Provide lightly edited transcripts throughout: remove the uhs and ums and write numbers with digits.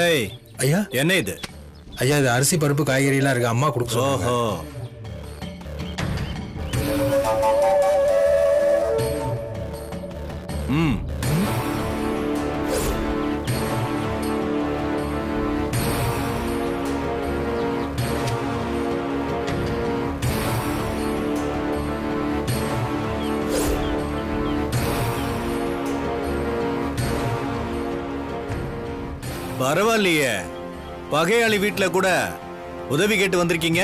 ஏய் ஐயா என்ன இது? ஐயா இது அரிசி பருப்பு காய்கறிலாம் இருக்கு, அம்மா கொடுக்க சொல்லுங்க. ஓஹோ, ம், பரவாயில்லையே. பகையாளி வீட்டுல கூட உதவி கேட்டு வந்திருக்கீங்க.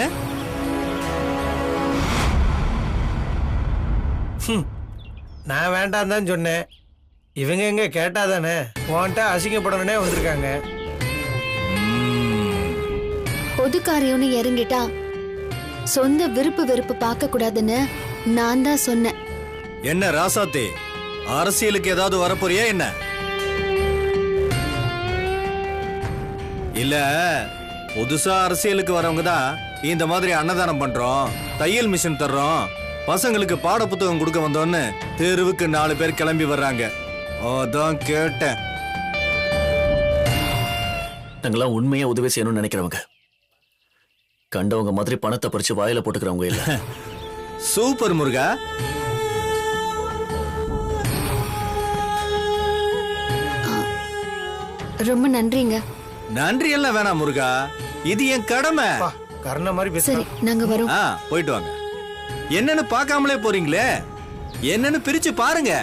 நான் வேண்டாம் தான் சொன்னேன், இவங்க எங்க கேட்டாதானே. உன்கிட்ட அசிங்கப்படணுன்னே வந்திருக்காங்க. பொது காரியம்னு இறங்கிட்டா சொந்த விருப்பு வெறுப்பு பார்க்க கூடாதுன்னு நான் தான் சொன்னேன். என்ன ராசாத்தே, அரசியலுக்கு ஏதாவது வரப்போறியா என்ன? இல்ல, புதுசா அரசியலுக்கு வரவங்க தான் இந்த மாதிரி அன்னதானம் பண்றோம், தையல் மிஷின் தர்றோம், பசங்களுக்கு பாட புத்தகம் கொடுக்க வந்தோன்னு தெருவுக்கு 4 பேர் கிளம்பி வர்றாங்க. அதான் கேட்டேன். நாங்கெல்லாம் உண்மையா உதவி செய்யணும்னு நினைக்கிறவங்க, கண்டவங்க மாதிரி பணத்தை பறிச்சு வாயில போட்டுக்கிறவங்க இல்ல. சூப்பர் முருகா. ரொம்ப நன்றிங்க. நன்றி எல்லாம் வேணாம் முருகா, இது என் கடமை. கர்ண மாதிரி சரி, நாங்க வரோம். போயிட்டு வாங்க. என்னன்னு பார்க்காமலே போறீங்களே, என்னன்னு பிரிச்சு பாருங்க.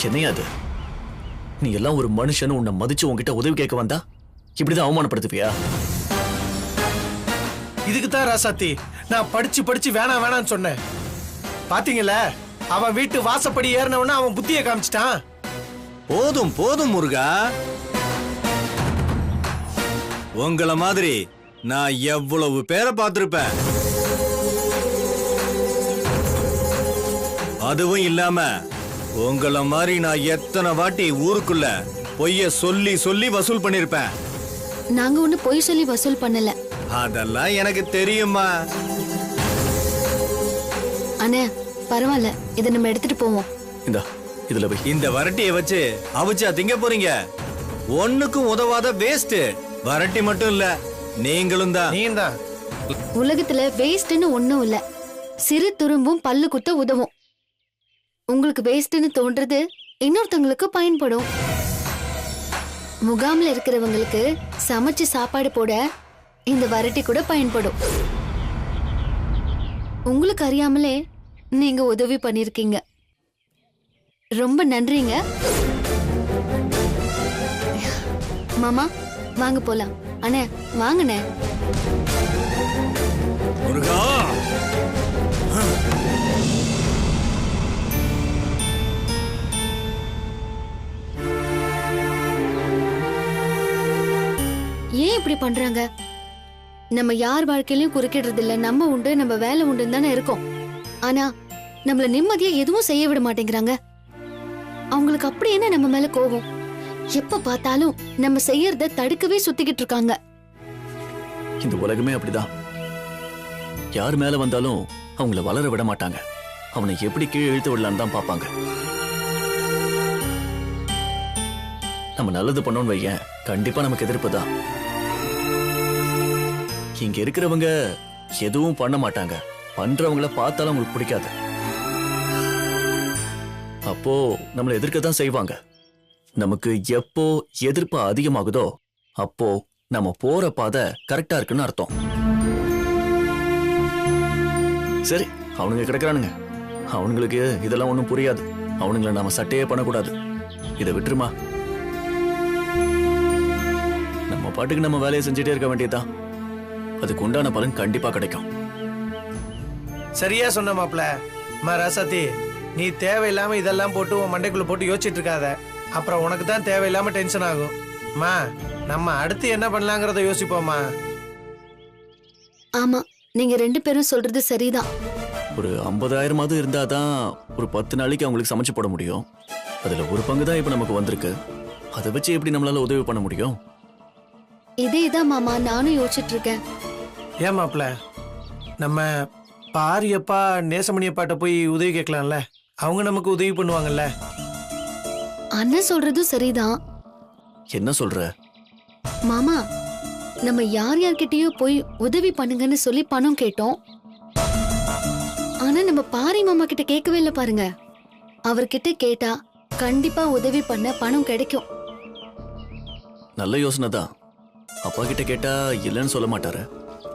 என்னையா அது? நீ எல்லாம் ஒரு மனுஷன், உன்னை மதிச்சு உன்கிட்ட உதவி கேட்க வந்தா இப்படிதான் அவமானப்படுத்துவியா? இதுக்கு தான் ராசாத்தி நான் படிச்சு படிச்சு வேணாம் வேணாம்னு சொன்னேன். பாத்தீங்களா, அவன் வீட்டு வாசப்படி ஏறினவன அவன் புத்தியை காமிச்சிட்டான். போதும் போதும் முருகா, உங்கள மாதிரி நான் எவ்வளவு பேரை பார்த்திருப்பேன். அதுவும் இல்லாம உங்கள மாதிரி நான் எத்தனை வாட்டி ஊருக்குள்ள பொய்ய சொல்லி சொல்லி வசூல் பண்ணிருப்பேன். நாங்க ஒண்ணு பொய் சொல்லி வசூல் பண்ணல. அதெல்லாம் எனக்கு தெரியுமா. அண்ணே பரவாயில்ல, இதை நம்ம எடுத்துட்டு போவோம். இந்தா இதுல போய் இந்த வரட்டியை வச்சு அவிச்சா திங்க போறீங்க? ஒண்ணுக்கும் உதவாத வேஸ்ட். வரட்டி மட்டும் இல்ல, நீங்களும் தான். நீயும் தான். உலகத்துல வேஸ்ட்னு ஒண்ணும் இல்ல. சிறு துரும்பும் பல்லு குத்த உதவும். உங்களுக்கு வேஸ்ட்னு தோன்றது இன்னொருத்தவங்களுக்கு பயன்படும். முகாம்ல இருக்கிறவங்களுக்கு சமைச்சு சாப்பாடு போட இந்த வரட்டி கூட பயன்படும். உங்களுக்கு அறியாமலே நீங்க உதவி பண்ணிருக்கீங்க. ரொம்ப நன்றிங்க மாமா. வாங்க போலாம். அண்ணே வாங்கண்ணே. முருகா, ஏன் இப்படி பண்றாங்க? நம்ம யார் வாழ்க்கையிலயும் குறுக்கிடுறது இல்ல. நம்ம உண்டு, நம்ம வேலை உண்டுன்னு தானே இருக்கோம். ஆனா நம்மள நிம்மதியா எதுவும் செய்ய விட மாட்டேங்கிறாங்க. அவங்களுக்கு அப்படி என்ன நம்ம மேல கோவம்? எப்ப பார்த்தாலும் நம்ம செய்யறத தடுக்கவே சுத்திக்கிட்டு இருக்காங்க. இந்த உலகமே அப்படிதான். யார் மேல வந்தாலும் அவங்கள வளர விட மாட்டாங்க. அவனை எப்படி கீழே இழுத்து விடலான்னு தான் பார்ப்பாங்க. நம்ம நல்லது பண்ணோம்னு வையேன், கண்டிப்பா நமக்கு எதிர்ப்பு தான். இங்க இருக்கிறவங்க எதுவும் பண்ண மாட்டாங்க. பண்றவங்கள பார்த்தாலும் அவங்களுக்கு பிடிக்காது. அப்போ நம்மளை எதிர்க்கத்தான் செய்வாங்க. நமக்கு எப்போ எதிர்ப்பு அதிகமாகுதோ அப்போ நம்ம போற பாதை கரெக்டா இருக்குன்னு அர்த்தம். சரி, அவனுங்க கிடக்குறானுங்க. அவனுங்களுக்கு இதெல்லாம் ஒண்ணும் புரியாது. அவனுங்களை நாம சட்டையே பண்ணக்கூடாது. இதை விட்டுருமா. நம்ம பாட்டுக்கு நம்ம வேலையை செஞ்சுட்டே இருக்க வேண்டியதுதான். அதுக்கு உண்டான பலன் கண்டிப்பா கிடைக்கும். சரியா சொன்ன மாப்ள. ராசாத்தி, நீ தேவையில்லாம இதெல்லாம் போட்டு உன் மண்டைக்குள்ள போட்டு யோசிச்சுட்டு இருக்காத. அப்புறம் உனக்கு தான் தேவையில்லாம டென்ஷன் ஆகும். அம்மா, நம்ம அடுத்து என்ன பண்ணலாங்கிறத யோசிப்போம்மா. ஆமா, நீங்க 2 பேரும் சொல்றது சரிதான். ஒரு 50,000 இருந்தாதான் ஒரு 10 நாளைக்கு அவங்களுக்கு சமைச்சு போட முடியும். அதுல ஒரு பங்கு தான் இப்ப நமக்கு வந்திருக்கு. அதை வச்சு எப்படி நம்மளால உதவி பண்ண முடியும்? இதேதான் மாமா நானும் யோசிச்சுட்டு இருக்கேன். ஏன் மாப்ள, நம்ம பாரியப்பா நேசமணியப்பாட்ட போய் உதவி கேட்கலாம்ல, அவங்க நமக்கு உதவி பண்ணுவாங்கல்ல. அண்ணன் சொல்றதும் சரிதான். என்ன சொல்ற? மாமா, நம்ம யார்கிட்டயோ போய் உதவி பண்ணுங்கன்னு சொல்லி பணம் கேட்டோம். ஆனா நம்ம பாரி மாமா கிட்ட கேட்கவே இல்லை பாருங்க. அவர்கிட்ட கேட்டா கண்டிப்பா உதவி பண்ண பணம் கிடைக்கும். நல்ல யோசனை தான். அப்பா கிட்ட கேட்டா இல்லைன்னு சொல்ல மாட்டாரு.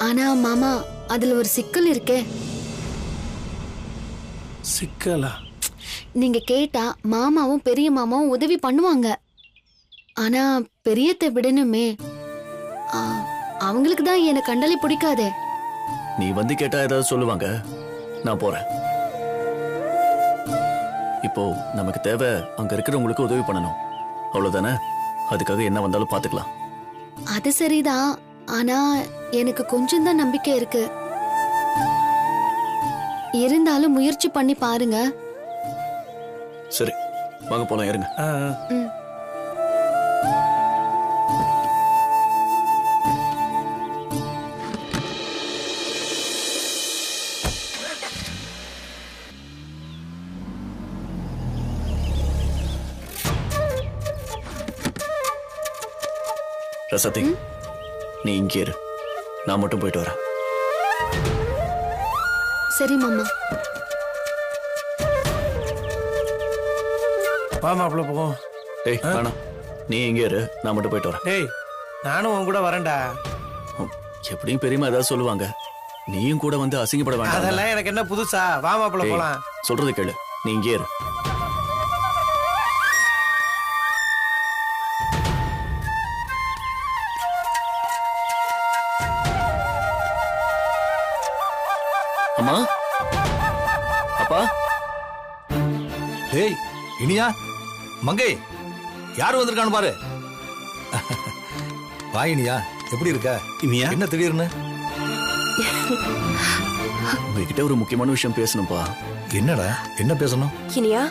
ஆனா மாமா, அதுல ஒரு சிக்கல் இருக்கே. சிக்கலா? நீங்க கேட்டா மாமாவும் பெரிய மாமாவும் உதவி பண்ணுவாங்க. ஆனா பெரியத்தை விடணுமே. ஆ, அவங்களுக்கு தான் என்னை கண்டாலே பிடிக்காதே. நீ வந்து கேட்டா ஏதாவது சொல்லுவாங்க. நான் போறேன். இப்போ நமக்கு தேவை அங்க இருக்கிறவங்களுக்கு உதவி பண்ணணும், அவ்வளவுதானே? அதுக்காக என்ன வந்தாலும் பாத்துக்கலாம். அது சரிதான். ஆனா எனக்கு கொஞ்சம் தான் நம்பிக்கை இருக்கு. இருந்தாலும் முயற்சி பண்ணி பாருங்க. சரி, வாங்க போலாம், இருங்க. ம். ரசதி, நீ இங்கே இரு. நான் மட்டும் போயிட்டு வரேன். சரி மாமா. வா மாப்ள போவோம். டேய் வேணாம், நீ இங்கே இரு, நான் மட்டும் போயிட்டு வரேன். டேய், நானும் உன் கூட வரேன்டா. எப்படியும் பெரியமா ஏதாவது சொல்லுவாங்க. நீயும் கூட வந்து அசிங்கப்பட வேண்டாம். அதெல்லாம் எனக்கு என்ன புதுசா? வா மாப்ள போலாம். சொல்றது கேளு, நீ இங்கே இரு. அம்மா, அப்பா. டேய் இனியா, மங்கை, யார் வந்திருக்கான்னு பாரு. வா இனியா, எப்படி இருக்க? இனியா, என்ன திடீர்னு? உங்ககிட்ட ஒரு முக்கியமான விஷயம் பேசணும்பா. என்னடா, என்ன பேசணும்? இனியா,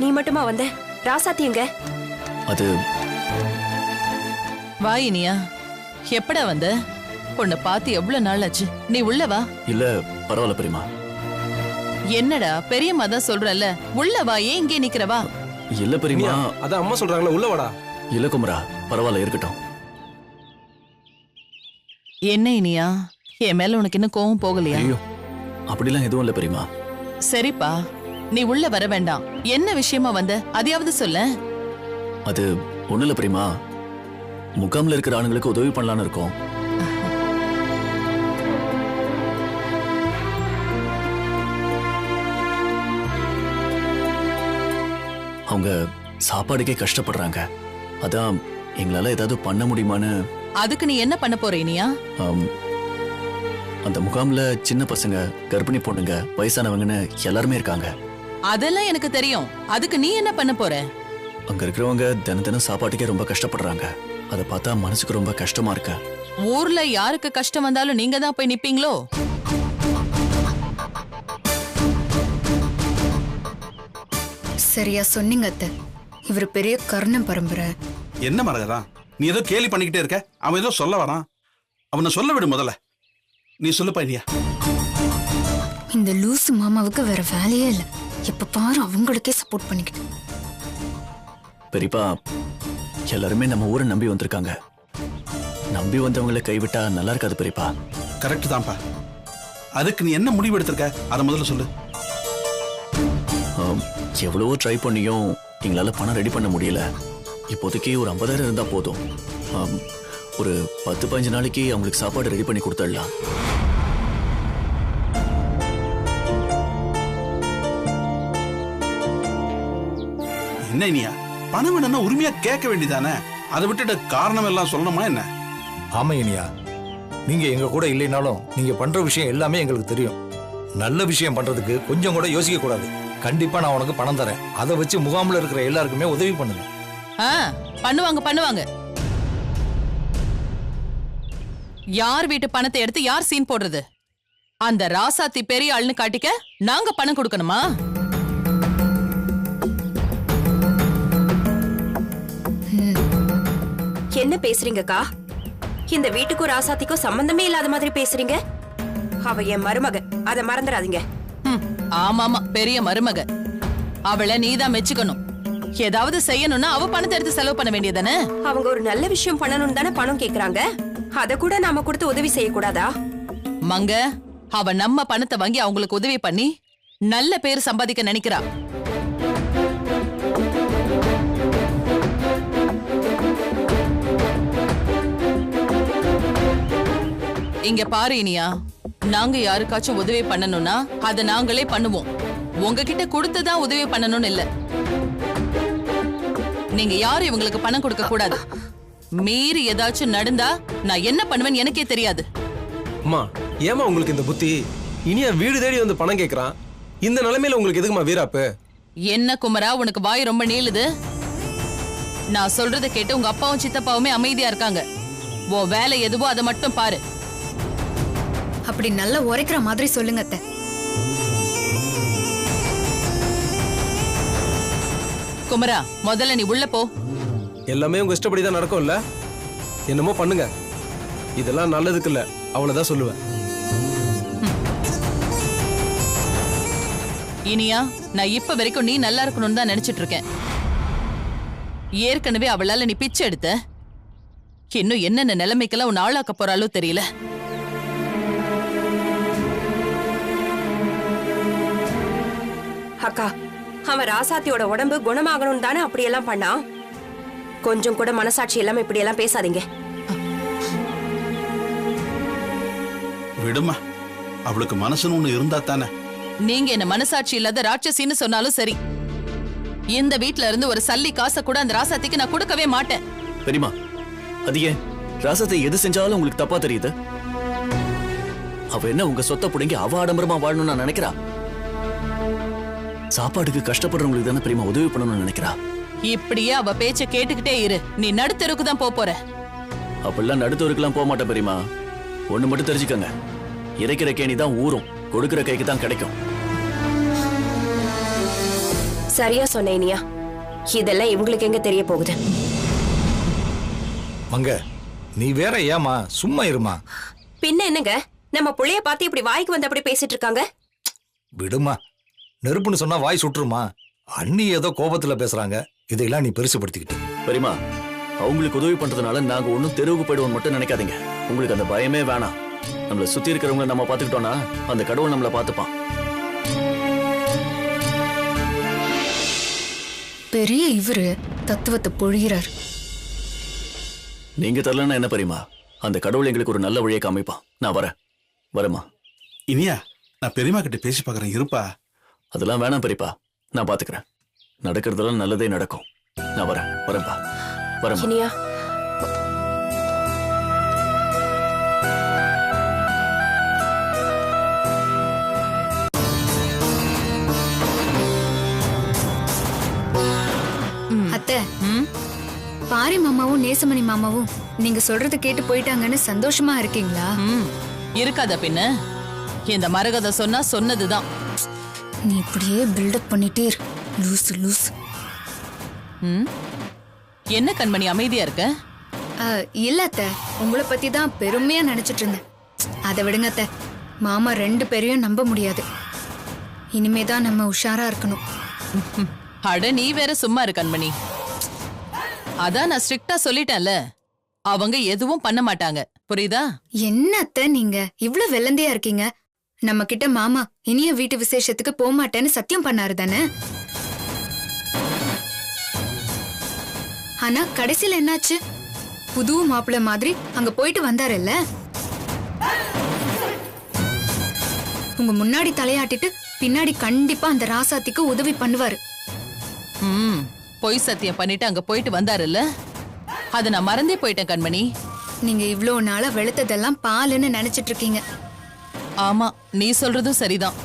நீ மட்டுமா வந்த? ராசாத்தி எங்க? அது வா இனியா, எப்படா வந்த? உன்னை பார்த்து எவ்வளவு நாள் ஆச்சு. நீ உள்ள வா. இல்ல, பரவாயில்ல பெரியமா. என்னடா, பெரியம்மா தான் சொல்றல்ல, உள்ள வா. ஏன் இங்கே நிக்கிறவா? இல்ல பெரியமா. அதான் அம்மா சொல்றாங்களே, உள்ள வாடா. இல்ல குமரா, பரவாயில்ல, இருக்கட்டும். என்ன இனியா, என் மேல உனக்கு இன்னும் கோவம் போகலையா? ஐயோ, அப்படிலாம் எதுவும் இல்ல பெரியமா. சரிப்பா, நீ உள்ள வர வேண்டாம். என்ன விஷயமா வந்த, அதையாவது சொல்ல. அது ஒண்ணு இல்ல பெரியமா, முகாம்ல இருக்கிற ஆளுங்களுக்கு உதவி பண்ணலான்னு இருக்கோம். அவங்க சாப்பாடுக்கே கஷ்டப்படுறாங்க. அதான் எங்களால ஏதாவது பண்ண முடியுமான்னு. அதுக்கு நீ என்ன பண்ண போற இனியா? அந்த முகாம்ல சின்ன பசங்க, கர்ப்பிணி பொண்ணுங்க, வயசானவங்கன்னு எல்லாருமே இருக்காங்க. அதெல்லாம் எனக்கு தெரியும். அதுக்கு நீ என்ன பண்ண போற? அங்க இருக்கிறவங்க தினம் தினம் சாப்பாட்டுக்கே ரொம்ப கஷ்டப்படுறாங்க. அதை பார்த்தா மனசுக்கு ரொம்ப கஷ்டமா இருக்கு. ஊர்ல யாருக்கு கஷ்டம் வந்தாலும் நீங்க தான் போய் நிப்பீங்களோ? சரியா சொன்னீங்க அத்தை. இவர் பெரிய கர்ண பரம்பரை. என்ன மரகதா, நீ ஏதோ கேலி பண்ணிக்கிட்டே இருக்க. அவன் ஏதோ சொல்ல வரான், அவனை சொல்ல விடு முதல்ல. நீ சொல்லுப்பா இனியா. இந்த லூசு மாமாவுக்கு வேற வேலையே இல்ல. எப்ப பாரு அவங்களுக்கே சப்போர்ட் பண்ணிக்கிட்டு. பெரியப்பா, எல்லாருமே நம்ம ஊரை நம்பி வந்திருக்காங்க. நம்பி வந்தவங்களை கைவிட்டா நல்லா இருக்காது பெரியப்பா. கரெக்ட் தான்ப்பா. அதுக்கு நீ என்ன முடிவு எடுத்திருக்க, அதை முதல்ல சொல்லு. எவ்வளவோ ட்ரை பண்ணியும் எங்களால பணம் ரெடி பண்ண முடியல. இப்போதைக்கு ஒரு 50,000 இருந்தா போதும். ஒரு 10-15 நாளைக்கு அவங்களுக்கு சாப்பாடு ரெடி பண்ணி கொடுத்துடலாம். என்ன இனியா, பணம் வேணும்னா உரிமையா கேட்க வேண்டியதானே? அதை விட்டுட்டு காரணம் எல்லாம் சொல்லணுமா என்ன? ஆமா இனியா, நீங்க எங்க கூட இல்லைனாலும் நீங்க பண்ற விஷயம் எல்லாமே எங்களுக்கு தெரியும். நல்ல விஷயம் பண்றதுக்கு கொஞ்சம் கூட யோசிக்க கூடாது. கண்டிப்பா நான் உனக்கு பணம் தரேன். அதை வச்சு முகாமில் இருக்கிற எல்லாருக்குமே உதவி பண்ணுங்க. பண்ணுவாங்க பண்ணுவாங்க. யார் வீட்டு பணத்தை எடுத்து யார் சீன் போடுறது? அந்த ராசாத்தி பெரிய ஆள்னு காட்டிக்க நாங்க பணம் கொடுக்கணுமா? என்ன பேசுறீங்கக்கா? இந்த வீட்டுக்கும் ராசாத்திக்கும் சம்பந்தமே இல்லாத மாதிரி பேசுறீங்க. அவ என் மருமக, அதை மறந்துடாதீங்க. ஆமாமா, பெரிய மருமக. அவளை நீதான் மெச்சுக்கணும். ஏதாவது செய்யணும்னா அவ பணத்தை எடுத்து செலவு பண்ண வேண்டியதானே? அவங்க ஒரு நல்ல விஷயம் பண்ணணும் தானே பணம் கேக்குறாங்க. அத கூட நாம கொடுத்து உதவி செய்யக்கூடாதா? மங்க, அவ நம்ம பணத்தை வாங்கி அவங்களுக்கு உதவி பண்ணி நல்ல பேர் சம்பாதிக்க நினைக்கிறா. இங்க பாரு இனியா, நாங்க யாருக்காச்சும் உதவி பண்ணணும்னா அதை நாங்களே பண்ணுவோம். உங்ககிட்ட கொடுத்துதான் உதவி பண்ணணும்னு இல்ல. நீங்க யாரும் இவங்களுக்கு பணம் கொடுக்க கூடாது. மீறி ஏதாச்சும் நடந்தா நான் என்ன பண்ணுவேன்னு எனக்கே தெரியாது. அம்மா, ஏமா உங்களுக்கு இந்த புத்தி? இனியா வீடு தேடி வந்து பணம் கேக்குறான். இந்த நிலைமையில உங்களுக்கு எதுக்குமா வீராப்பு? என்ன குமரா, உனக்கு வாய் ரொம்ப நீளுது. நான் சொல்றத கேட்டு உங்க அப்பாவும் சித்தப்பாவுமே அமைதியா இருக்காங்க. உன் வேலை எதுவோ அதை மட்டும் பாரு. அப்படி நல்லா உரைக்கிற மாதிரி சொல்லுங்க அத்தை. குமரா, முதல்ல நீ உள்ள போ. எல்லாமே உங்க இஷ்டப்படி தான் நடக்கும்ல? என்னமோ பண்ணுங்க. இதெல்லாம் நல்லதுக்கு இல்ல, அவ்வளவுதான் சொல்லுவேன். இனியா, நான் இப்ப வரைக்கும் நீ நல்லா இருக்கணும்னு தான் நினைச்சிட்டு இருக்கேன். ஏற்கனவே அவளால நீ பிச்சை எடுத்த. இன்னும் என்னென்ன நிலைமைக்கெல்லாம் உன் ஆளாக்க போறாளோ தெரியல. அக்கா, அவன் ராசாத்தியோட உடம்பு குணமாகணும் தானே அப்படியெல்லாம் பண்ணா. கொஞ்சம் கூட மனசாட்சி இல்லாம இப்படி எல்லாம் பேசாதீங்க. விடுமா, அவளுக்கு மனசுன்னு ஒண்ணு இருந்தா தானே. நீங்க என்ன மனசாட்சி இல்லாத ராட்சசின்னு சொன்னாலும் சரி, இந்த வீட்ல இருந்து ஒரு சல்லி காசை கூட அந்த ராசாத்திக்கு நான் கொடுக்கவே மாட்டேன். பெரியமா, அது ஏன் ராசாத்தை எது செஞ்சாலும் உங்களுக்கு தப்பா தெரியுது? அவ என்ன உங்க சொத்தை புடுங்கி அவ ஆடம்பரமா வாழணும்னு நான் நினைக்கிறா? சாப்பாட்டுக்கு கஷ்டப்படுறவங்களுக்கு தானே பெரியமா உதவி பண்ணணும்னு நினைக்கிறா. இப்படியே அவ பேச்ச கேட்டுக்கிட்டே இரு. நீ நடுத்தருக்கு தான் போற. அப்படிலாம் நடுத்தருக்குலாம் போக மாட்டேன் பெரியமா. ஒண்ணு மட்டும் தெரிஞ்சுக்கங்க, இறைக்கிற கேணி தான் ஊறும், கொடுக்கிற கைக்கு தான் கிடைக்கும். சரியா சொன்னேனியா. இதெல்லாம் இவங்களுக்கு எங்க தெரிய போகுது? மங்க, நீ வேற ஏமா, சும்மா இருமா. பின்ன என்னங்க, நம்ம புள்ளைய பார்த்து இப்படி வாய்க்கு வந்து அப்படி பேசிட்டு இருக்காங்க. விடுமா, நெருப்புன்னு சொன்னா வாய் சுற்றுமா? அண்ணி ஏதோ கோபத்துல பேசுறாங்க, இதையெல்லாம் நீ பெருசுபடுத்திக்கிட்டு. பெரியமா, அவங்களுக்கு உதவி பண்றதுனால நாங்க ஒன்னும் தெருவுக்கு போயிடுவோம் மட்டும் நினைக்காதீங்க. உங்களுக்கு அந்த பயமே வேணாம். நம்மள சுத்தி இருக்கிறவங்களை நம்ம பாத்துக்கிட்டோம்னா அந்த கடவுள் நம்மள பாத்துப்பான். பெரிய இவரு தத்துவத்தை பொழிகிறார். நீங்க தரலன்னா என்ன பெரியமா, அந்த கடவுள் எங்களுக்கு ஒரு நல்ல வழியை காமிப்பான். நான் வரேம்மா. இனியா, நான் பெரியமா கிட்ட பேசி பாக்குறேன், இருப்பா. அதெல்லாம் வேணாம் பெரியப்பா, நான் பாத்துக்கிறேன். நடக்கிறதெல்லாம் நல்லதே நடக்கும். நான் வரேன்ப்பா. வரேம்மா. இனியா, அத்தை, பாரி மாமாவும் நேசமணி மாமாவும் நீங்க சொல்றத கேட்டு போயிட்டாங்கன்னு சந்தோஷமா இருக்கீங்களா? இருக்காத பின்ன. இந்த மரகத சொன்னா சொன்னதுதான். நீ இப்படியே பில்டப் பண்ணிட்டே இரு. லூசு லூசு. என்ன கண்மணி அமைதியா இருக்க? இல்ல அத்தை, உங்களை பத்தி தான் பெருமையா நினைச்சிட்டு இருந்தேன். அதை விடுங்க அத்தை, மாமா 2 பேரையும் நம்ப முடியாது. இனிமேதான் நம்ம உஷாரா இருக்கணும். அட, நீ வேற சும்மா இரு கண்மணி. அதான் நான் ஸ்ட்ரிக்டா சொல்லிட்டேன்ல, அவங்க எதுவும் பண்ண மாட்டாங்க. புரியுதா? என்ன அத்தை நீங்க இவ்ளோ வெள்ளந்தையா இருக்கீங்க? நம்ம கிட்ட மாமா இனிய வீட்டு விசேஷத்துக்கு போக மாட்டேன்னு சத்தியம் பண்ணாரு தானே? ஆனா கடைசியில என்னாச்சு? புது மாப்பிள்ள மாதிரி அங்க போயிட்டு வந்தாருல்ல. உங்க முன்னாடி தலையாட்டிட்டு பின்னாடி கண்டிப்பா அந்த ராசாத்திக்கு உதவி பண்ணுவாரு. பொய் சத்தியம் பண்ணிட்டு அங்க போயிட்டு வந்தாருல்ல, அத நான் மறந்தே போயிட்டேன் கண்மணி. நீங்க இவ்ளோ நாளா வெளுத்ததெல்லாம் பாலுன்னு நினைச்சிட்டு இருக்கீங்க. ஆமா, நீ சொல்றதும் சரிதான்.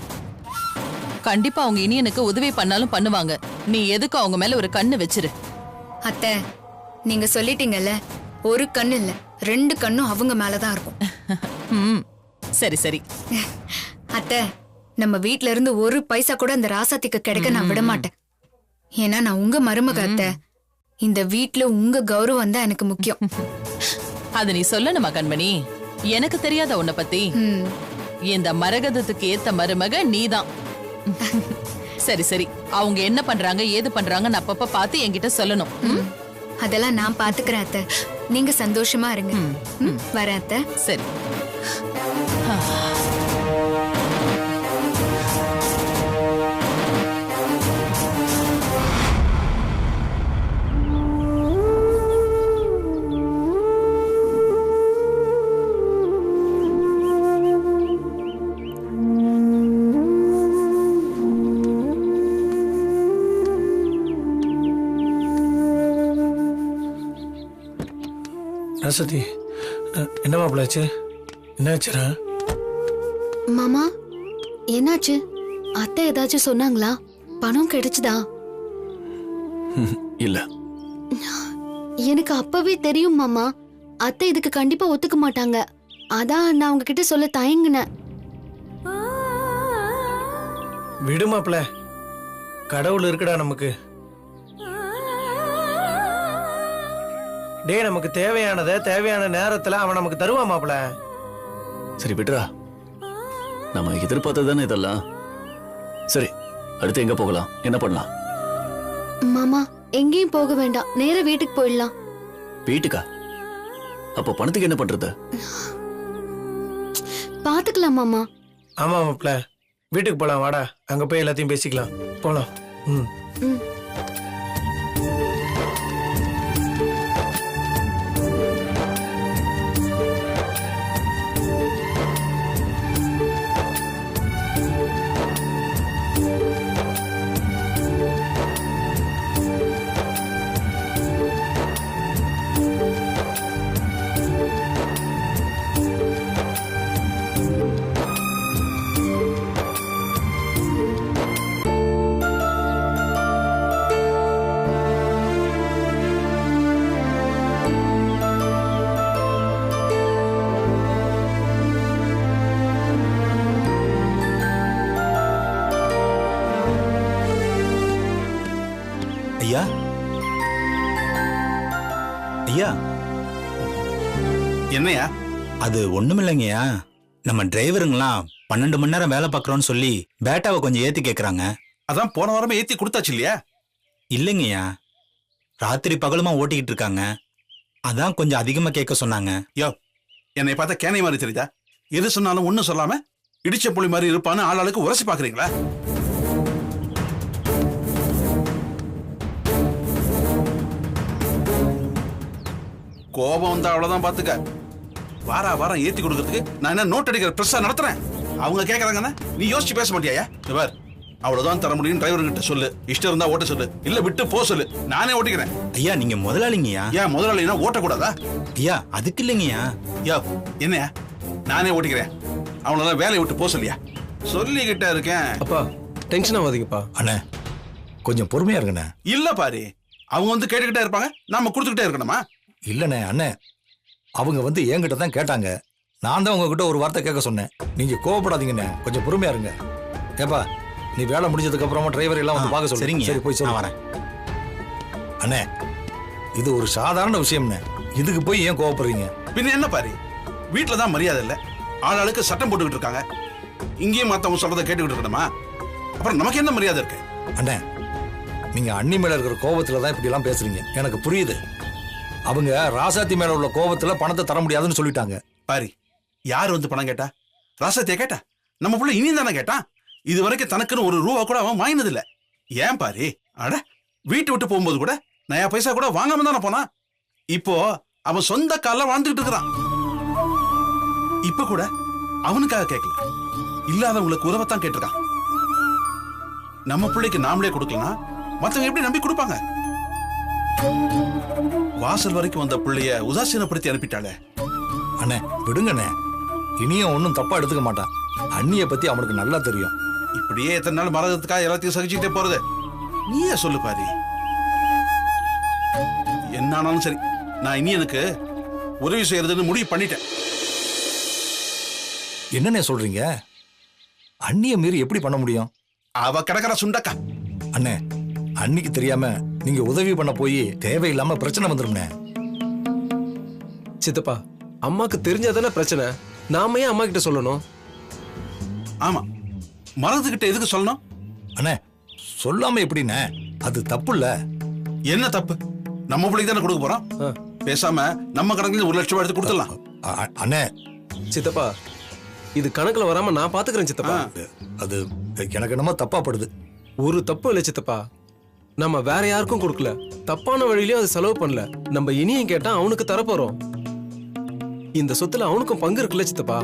கண்டிப்பா அவங்க இனியனுக்கு உதவி பண்ணாலும் பண்ணுவாங்க. நீ எதுக்கு அவங்க மேல ஒரு கண்ணு வச்சிரு. அத்தை, நீங்க சொல்லிட்டீங்கல்ல, ஒரு கண்ணு இல்ல 2 கண்ணும் அவங்க மேலதான் இருக்கும். ம், சரி சரி. அத்தை, நம்ம வீட்ல இருந்து ஒரு பைசா கூட அந்த ராசாத்திக்கு கிடைக்க நான் விட மாட்டேன். ஏன்னா நான் உங்க மருமக அத்தை. இந்த வீட்ல உங்க கௌரவம் தான் எனக்கு முக்கியம். அது நீ சொல்லணுமா கண்மணி? எனக்கு தெரியாத உன்னை பத்தி. இந்த மரகதத்துக்கு ஏத்த மருமக நீதான். சரி சரி, அவங்க என்ன பண்றாங்க ஏது பண்றாங்கன்னு அப்பப்ப பார்த்து என்கிட்ட சொல்லணும். அதெல்லாம் நான் பாத்துக்கிறேன் அத்தை. நீங்க சந்தோஷமா இருங்க. வரேன் அத்தை. சரி. ராசாத்தி, என்ன மாப்பிள்ளாச்சு? என்னாச்சுரா? மாமா என்னாச்சு? அத்தை ஏதாச்சும் சொன்னாங்களா? பணம் கிடைச்சுதா? இல்ல, எனக்கு அப்பவே தெரியும் மாமா. அத்தை இதுக்கு கண்டிப்பா ஒத்துக்க மாட்டாங்க. அதான் நான் உங்ககிட்ட சொல்ல தயங்குனேன். விடு மாப்பிள்ள, கடவுள் இருக்குடா நமக்கு. டே, நமக்கு தேவையானதை தேவையான நேரத்துல அவன் நமக்கு தருவான் மாப்பிள்ள. சரி விட்ரா, நம்ம எதிர்பார்த்ததானே இதெல்லாம். சரி, அடுத்து எங்க போகலாம்? என்ன பண்ணலாம்? மாமா எங்கேயும் போக வேண்டாம், நேரா வீட்டுக்கு போயிடலாம். வீட்டுக்கா? அப்போ பணத்துக்கு என்ன பண்றது? பாத்துக்கலாம் மாமா. ஆமா மாப்பிள்ள, வீட்டுக்கு போலாம். வாடா, அங்க போய் எல்லாத்தையும் பேசிக்கலாம். போலாம். ம். ஐயா, ஐயா, என்னையா? அது ஒண்ணுமில்லைங்கய்யா. நம்ம டிரைவருங்களாம் 12 மணி நேரம் வேலை பார்க்கறோம்னு சொல்லி பேட்டாவை கொஞ்சம் ஏத்தி கேக்குறாங்க. அதான் போன வாரமே ஏத்தி கொடுத்தாச்சு இல்லையா? இல்லைங்கய்யா, ராத்திரி பகலுமா ஓட்டிக்கிட்டு இருக்காங்க. அதான் கொஞ்சம் அதிகமா கேட்க சொன்னாங்க. யோ, என்னை பார்த்தா கேனை மாதிரி தெரியுதா? எது சொன்னாலும் ஒன்னும் சொல்லாம இடிச்ச புலி மாதிரி இருப்பான்னு ஆளாளுக்கு உரசி பாக்குறீங்களா? கோபம் வந்தா அவ்வளவுதான் பாத்துக்க. வாரம் ஏத்தி கொடுக்கறதுக்கு நான் என்ன நோட் அடிக்கிற பிரஸ்ஸா நடத்துறேன். அவங்க கேக்குறாங்கன்னா நீ யோசிச்சு பேச மாட்டியா? பார், அவ்வளவுதான் தர முடியும். டிரைவர்கிட்ட சொல்லு, இஷ்டம் இருந்தா ஓட்ட சொல்லு, இல்ல விட்டு போ சொல்லு, நானே ஓட்டிக்கிறேன். ஐயா, நீங்க முதலாளிங்கய்யா. ஏன் முதலாளினா ஓட்டக்கூடாதா? ஐயா, அதுக்கு இல்லைங்கய்யா. யோ, என்னையா? நானே ஓட்டிக்கிறேன். அவனெல்லாம் வேலையை விட்டு போ சொல்லியா? சொல்லிக்கிட்டே இருக்கேன். அப்பா, டென்ஷன் ஆகாதீங்கப்பா. அண்ணே, கொஞ்சம் பொறுமையா இருங்கண்ணே. இல்ல பாரு, அவங்க வந்து கேட்டுக்கிட்டே இருப்பாங்க, நாம கொடுத்துக்கிட்டே இருக்கணுமா? இல்லண்ணே அண்ணே, அவங்க வந்து என்கிட்ட தான் கேட்டாங்க. நான் தான் உங்ககிட்ட ஒரு வார்த்தை கேட்க சொன்னேன். நீங்க கோவப்படாதீங்கண்ணே, கொஞ்சம் பொறுமையா இருங்க. ஏப்பா, நீ வேலை முடிஞ்சதுக்கு அப்புறமா டிரைவர் எல்லாம் வந்து பார்க்க சொல்லுங்க. சரி, போய் சொல்ல வரேன். அண்ணே, இது ஒரு சாதாரண விஷயம்ண்ணே, இதுக்கு போய் ஏன் கோவப்படுறீங்க? பின்ன என்ன பாரு, வீட்டுல தான் மரியாதை இல்ல, ஆளாளுக்கு சட்டம் போட்டுக்கிட்டு இருக்காங்க. இங்கேயும் மத்தவங்க சொல்றதை கேட்டுக்கிட்டு இருக்கணுமா? அப்புறம் நமக்கு என்ன மரியாதை இருக்கு? அண்ணே, நீங்க அண்ணி மேல இருக்கிற கோபத்துல தான் இப்படி எல்லாம் பேசுறீங்க. எனக்கு புரியுது. அவங்க ராசாத்தி மேல உள்ள கோபத்துல பணத்தை தர முடியாதுன்னு சொல்லிட்டாங்க. பாரி, யார் வந்து பணம் கேட்டா? ராசாத்தியா கேட்டா? நம்ம புள்ள இனியும் தானே கேட்டான். இது வரைக்கும் தனக்குன்னு ஒரு ரூபா கூட அவன் வாங்கினது இல்ல. ஏன் பாரி, அட வீட்டு விட்டு போகும்போது கூட நயா பைசா கூட வாங்காம தானே போனான். இப்போ அவன் சொந்த கால வாழ்ந்துகிட்டு இருக்கிறான். இப்ப கூட அவனுக்காக கேட்கல, இல்லாதவங்களுக்கு உதவத்தான் கேட்டிருக்கான். நம்ம பிள்ளைக்கு நாமளே கொடுக்கலனா மத்தவங்க எப்படி நம்பி கொடுப்பாங்க? வாசல் வரைக்கும் வந்த பிள்ளைய உதாசீனப்படுத்தி அனுப்பிட்டாளே. அண்ணே, விடுங்கண்ணே, இனியும் ஒன்னும் தப்பா எடுத்துக்க மாட்டான். அண்ணிய பத்தி அவனுக்கு நல்லா தெரியும். இப்படியே எத்தனை நாள் மறக்கிறதுக்காக எல்லாத்தையும் சகிச்சுக்கிட்டே போறது? நீயே சொல்லு பாரி. என்ன ஆனாலும் சரி, நான் இனி எனக்கு உதவி செய்யறதுன்னு முடிவு பண்ணிட்டேன். என்னண்ணே சொல்றீங்க? அண்ணிய மீறி எப்படி பண்ண முடியும்? அவ கிடக்கிற சுண்டக்கா. அண்ணே, அன்னிக்கு தெரியாம நீங்க உதவி பண்ண போய் தேவையில்லாம பிரச்சனை வந்துரும்ண்ணே. சித்தப்பா, அம்மாக்கு தெரிஞ்சாதானே பிரச்சனை. நாம ஏன் அம்மா கிட்ட சொல்லணும்? ஆமா, மறந்துகிட்ட எதுக்கு சொல்லணும்? அண்ணே, சொல்லாம எப்படிண்ணே? அது தப்பு இல்ல. என்ன தப்பு? நம்ம பிள்ளைக்கு தானே கொடுக்க போறோம். பேசாம நம்ம கணக்குல 1 லட்சம் ரூபாய் எடுத்து கொடுத்துடலாம். அண்ணே, சித்தப்பா, இது கணக்குல வராம நான் பாத்துக்கிறேன் சித்தப்பா. அது எனக்கு என்னமோ தப்பா படுது. ஒரு தப்பு இல்ல சித்தப்பா. நம்ம வேற யாருக்கும் கொடுக்கல, தப்பான வழியிலயும் அது செலவு பண்ணல. நம்ம இனியும் கேட்டா அவனுக்கு தரப்போறோம். இந்த சொத்துல அவனுக்கும் பங்கு இருக்குல்ல சித்தப்பா.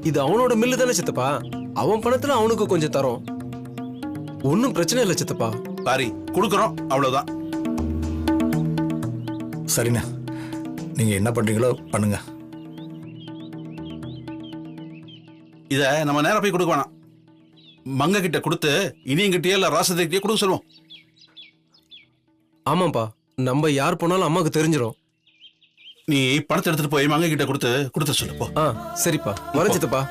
இது அவனோட மில்லு தானே சித்தப்பா. அவன் பணத்துல அவனுக்கு கொஞ்சம் தரோம். ஒன்னும் பிரச்சனை இல்ல சித்தப்பா. பாரி, கொடுக்கறோம், அவ்வளவுதான். சரிண்ணே, நீங்க என்ன பண்றீங்களோ பண்ணுங்க. இத நம்ம நேரா போய் கொடுக்க வேணாம். மங்க கிட்ட கொடுத்து இனியங்கிட்டே இல்ல ராசதிக்கிட்டே கொடுக்க சொல்லுவோம். ஆமாப்பா, நம்ம யார் போனாலும் அம்மாக்கு தெரிஞ்சிடும். நீ பணத்தை எடுத்துட்டு போய் மங்க கிட்ட கொடுத்து சொல்லு போ. சரிப்பா, வரேன் சித்தப்பா.